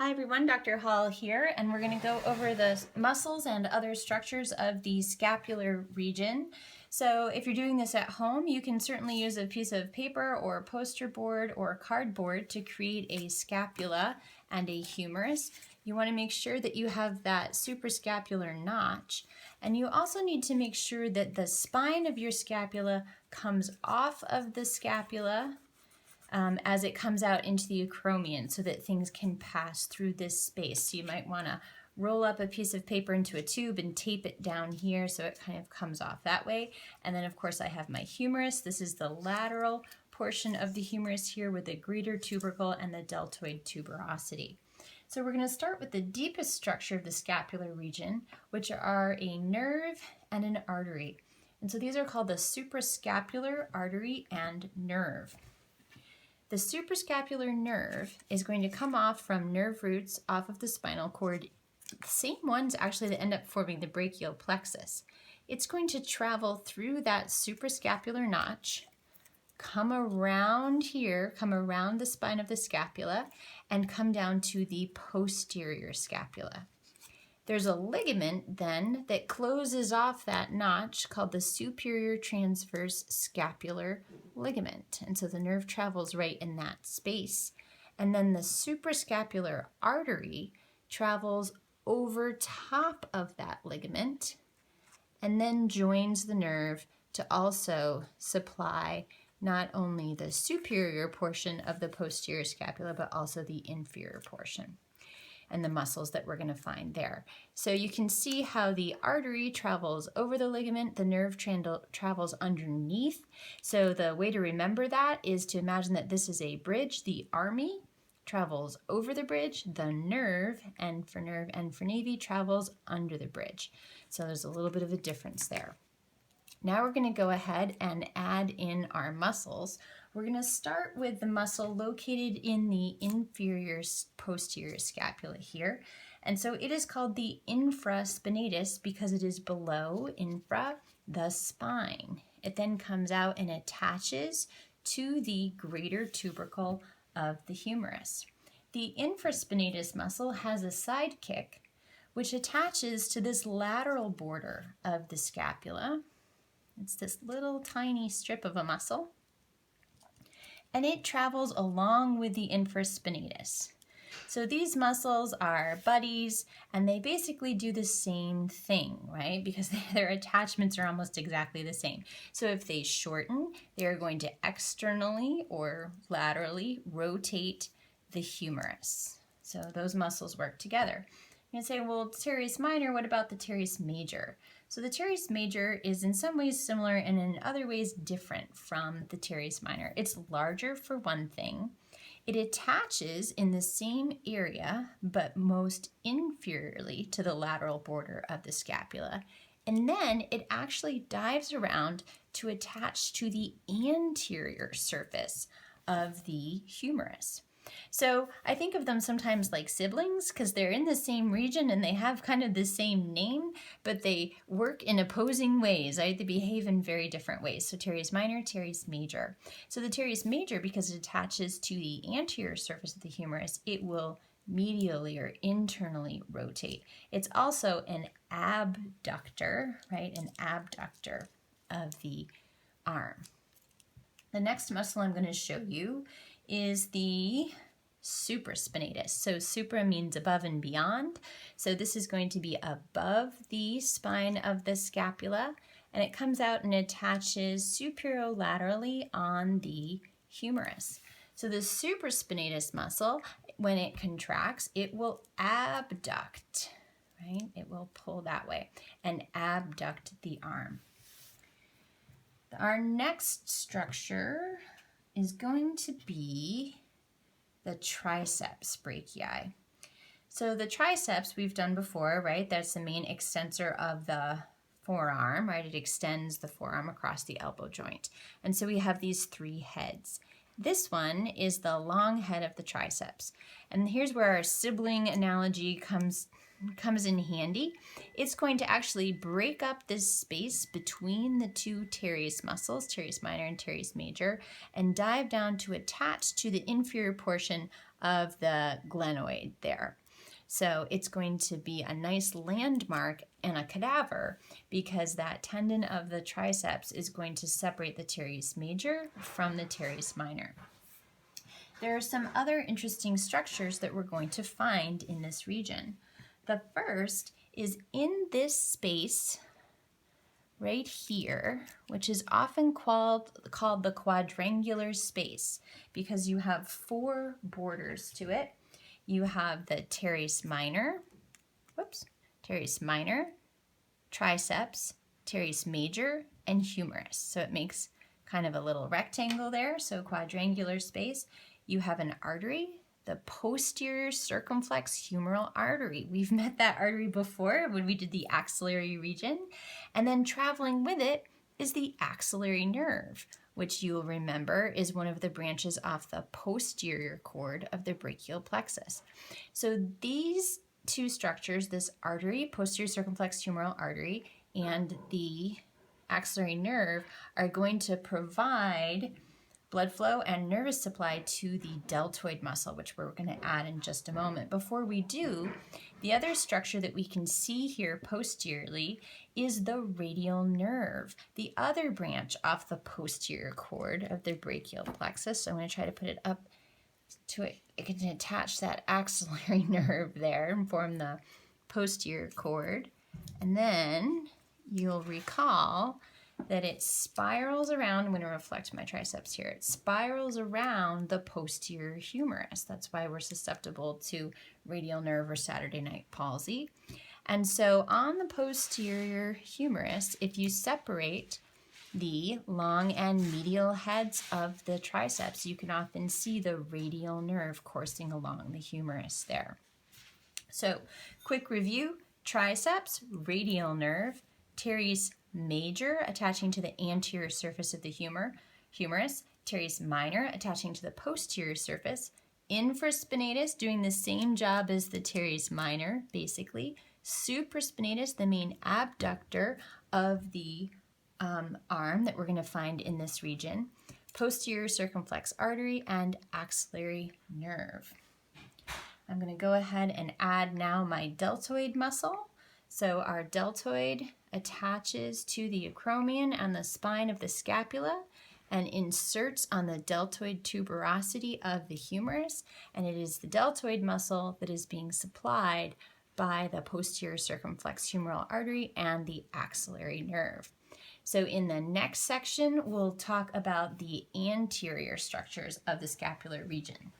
Hi everyone, Dr. Hall here, and we're going to go over the muscles and other structures of the scapular region. So if you're doing this at home, you can certainly use a piece of paper or a poster board or cardboard to create a scapula and a humerus. You want to make sure that you have that suprascapular notch, and you also need to make sure that the spine of your scapula comes off of the scapula as it comes out into the acromion so that things can pass through this space. So you might want to roll up a piece of paper into a tube and tape it down here so it kind of comes off that way. And then of course I have my humerus. This is the lateral portion of the humerus here with the greater tubercle and the deltoid tuberosity. So we're going to start with the deepest structure of the scapular region, which are a nerve and an artery. And so these are called the suprascapular artery and nerve. The suprascapular nerve is going to come off from nerve roots off of the spinal cord, the same ones actually that end up forming the brachial plexus. It's going to travel through that suprascapular notch, come around here, come around the spine of the scapula, and come down to the posterior scapula. There's a ligament then that closes off that notch called the superior transverse scapular ligament. And so the nerve travels right in that space. And then the suprascapular artery travels over top of that ligament and then joins the nerve to also supply not only the superior portion of the posterior scapula, but also the inferior portion and the muscles that we're going to find there. So you can see how the artery travels over the ligament, the nerve travels underneath. So the way to remember that is to imagine that this is a bridge. The army travels over the bridge, the nerve, and for navy, travels under the bridge. So there's a little bit of a difference there. Now we're going to go ahead and add in our muscles. We're going to start with the muscle located in the inferior posterior scapula here. And so it is called the infraspinatus because it is below the spine. It then comes out and attaches to the greater tubercle of the humerus. The infraspinatus muscle has a sidekick which attaches to this lateral border of the scapula. It's this little tiny strip of a muscle, and it travels along with the infraspinatus. So these muscles are buddies, and they basically do the same thing, right? Because their attachments are almost exactly the same. So if they shorten, they're going to externally or laterally rotate the humerus. So those muscles work together. You're going to say, well, teres minor, what about the teres major? So the teres major is in some ways similar and in other ways different from the teres minor. It's larger for one thing. It attaches in the same area, but most inferiorly to the lateral border of the scapula. And then it actually dives around to attach to the anterior surface of the humerus. So I think of them sometimes like siblings because they're in the same region and they have kind of the same name, but they work in opposing ways, right? They behave in very different ways. So teres minor, teres major. So the teres major, because it attaches to the anterior surface of the humerus, it will medially or internally rotate. It's also an abductor, right? An abductor of the arm. The next muscle I'm going to show you is the supraspinatus. So supra means above and beyond. So this is going to be above the spine of the scapula, and it comes out and attaches superolaterally on the humerus. So the supraspinatus muscle, when it contracts, it will abduct, right? It will pull that way and abduct the arm. Our next structure is going to be the triceps brachii. So the triceps we've done before, right? That's the main extensor of the forearm, right? It extends the forearm across the elbow joint. And so we have these three heads. This one is the long head of the triceps. And here's where our sibling analogy comes in handy. It's going to actually break up this space between the two teres muscles, teres minor and teres major, and dive down to attach to the inferior portion of the glenoid there. So it's going to be a nice landmark and a cadaver because that tendon of the triceps is going to separate the teres major from the teres minor. There are some other interesting structures that we're going to find in this region. The first is in this space right here, which is often called the quadrangular space because you have 4 borders to it. You have the teres minor, triceps, teres major, and humerus. So it makes kind of a little rectangle there, so quadrangular space. You have an artery, the posterior circumflex humeral artery. We've met that artery before when we did the axillary region. And then traveling with it is the axillary nerve, which you'll remember is one of the branches off the posterior cord of the brachial plexus. So these 2 structures, this artery, posterior circumflex humeral artery, and the axillary nerve, are going to provide blood flow and nervous supply to the deltoid muscle, which we're going to add in just a moment. Before we do, the other structure that we can see here posteriorly is the radial nerve, the other branch off the posterior cord of the brachial plexus. So I'm going to try to put it up to it. It can attach that axillary nerve there and form the posterior cord. And then you'll recall that it spirals around. I'm going to reflect my triceps here. It spirals around the posterior humerus. That's why we're susceptible to radial nerve or Saturday night palsy. And so on the posterior humerus, if you separate the long and medial heads of the triceps, you can often see the radial nerve coursing along the humerus there. So quick review: triceps, radial nerve, teres major attaching to the anterior surface of the humerus, teres minor attaching to the posterior surface, infraspinatus doing the same job as the teres minor, basically, supraspinatus, the main abductor of the arm that we're going to find in this region, posterior circumflex artery, and axillary nerve. I'm going to go ahead and add now my deltoid muscle. So our deltoid attaches to the acromion and the spine of the scapula and inserts on the deltoid tuberosity of the humerus, and it is the deltoid muscle that is being supplied by the posterior circumflex humeral artery and the axillary nerve. So in the next section, we'll talk about the anterior structures of the scapular region.